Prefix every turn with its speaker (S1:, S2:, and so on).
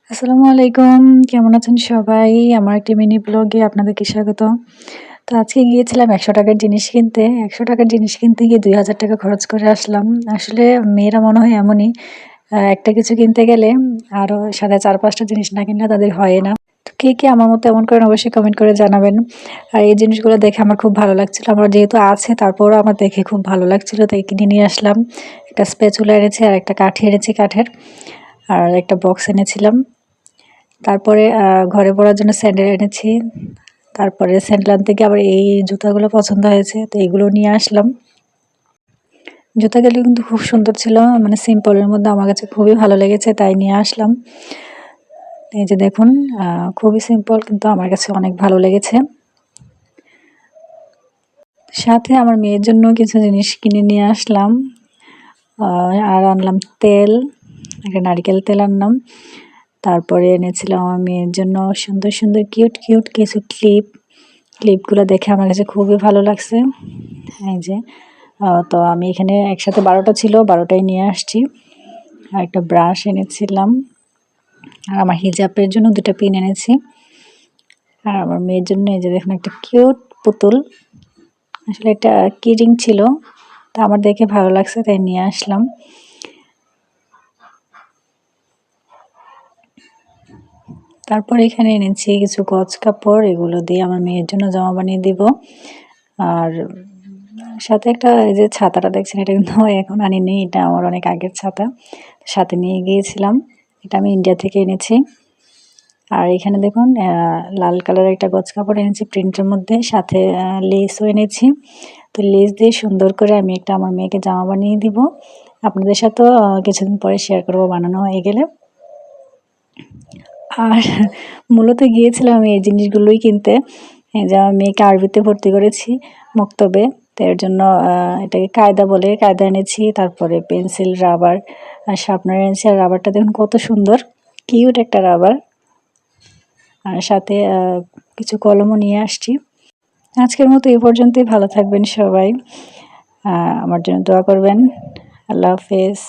S1: আসসালামু আলাইকুম। কেমন আছেন সবাই? আমার একটি মিনি ব্লগে আপনাদেরকে স্বাগত। তো আজকে গিয়েছিলাম ৳১০০ র জিনিস কিনতে। ৳১০০ র জিনিস কিনতে গিয়ে ৳২,০০০ খরচ করে আসলাম। আসলে মেয়েরা মনে হয় এমনই। একটা কিছু কিনতে গেলে আরো সাথে ৪-৫ টা জিনিস না কিনলে তাদের হয় না। তো কে আমার মতো এমন করেন অবশ্যই কমেন্ট করে জানাবেন। আর এই জিনিসগুলো দেখে আমার খুব ভালো লাগছিল। আমার যেহেতু আছে তারপরেও আমার দেখে খুব ভালো লাগছিল তাই কিনে নিয়ে আসলাম। একটা স্প্যাচুলা এনেছি আর একটা কাঠি এনেছি কাঠের। আর একটা বক্স এনেছিলাম। তারপরে ঘরে পরার জন্য স্যান্ডেল এনেছি। তারপরে স্যান্ডেল আনতে গিয়ে আবার এই জুতাগুলো পছন্দ হয়েছে। তো এগুলো নিয়ে আসলাম। জুতাগুলো কিন্তু খুব সুন্দর ছিল। মানে সিম্পলের মধ্যে আমার কাছে খুবই ভালো লেগেছে তাই নিয়ে আসলাম। এই যে দেখুন খুবই সিম্পল কিন্তু আমার কাছে অনেক ভালো লেগেছে। সাথে আমার মেয়ের জন্য কিছু জিনিস কিনে নিয়ে আসলাম। আর আনলাম তেল, একটা নারিকেল তেল আনলাম। তারপরে এনেছিলাম আমার মেয়ের জন্য সুন্দর, সুন্দর কিউট কিছু ক্লিপগুলো দেখে আমার কাছে খুবই ভালো লাগছে। এই যে তো আমি এখানে একসাথে ১২ টা ছিল, ১২ টাই নিয়ে আসছি। আর একটা ব্রাশ এনেছিলাম। আর আমার হিজাবের জন্য ২ টা পিন এনেছি। আর আমার মেয়ের জন্য এই যে দেখুন একটা কিউট পুতুল। আসলে এটা কি রিং ছিল। তা আমার দেখে ভালো লাগছে তাই নিয়ে আসলাম। তারপর এখানে এনেছি কিছু গজ কাপড়, এগুলো দিয়ে আমার মেয়ের জন্য জামা বানিয়ে দিব। আর সাথে একটা এই যে ছাতাটা দেখছেন এটা কিন্তু এখন আনিনি, এটা আমার অনেক আগের ছাতা। সাথে নিয়ে গিয়েছিলাম। এটা আমি ইন্ডিয়া থেকে এনেছি। আর এখানে দেখুন লাল কালারের একটা গজ কাপড় এনেছি প্রিন্টের মধ্যে, সাথে লেসও এনেছি। তো লেস দিয়ে সুন্দর করে আমি একটা আমার মেয়েকে জামা বানিয়ে দিব। আপনাদের সাথেও কিছুদিন পরে শেয়ার করব বানানো হয়ে গেলে। আর মূলত গিয়েছিলাম আমি এই জিনিসগুলোই কিনতে। এই যে আমার মেয়েকে আরবিতে ভর্তি করেছি মক্তবে। তো এর জন্য এটাকে কায়দা বলে, কায়দা এনেছি। তারপরে পেন্সিল, রাবার আর শার্পনার এনেছি। আর রাবারটা দেখুন কত সুন্দর, কিউট একটা রাবার। আর সাথে কিছু কলমও নিয়ে আসছি। আজকের মতো এ পর্যন্তই। ভালো থাকবেন সবাই। আমার জন্য দোয়া করবেন। আল্লাহ হাফেজ।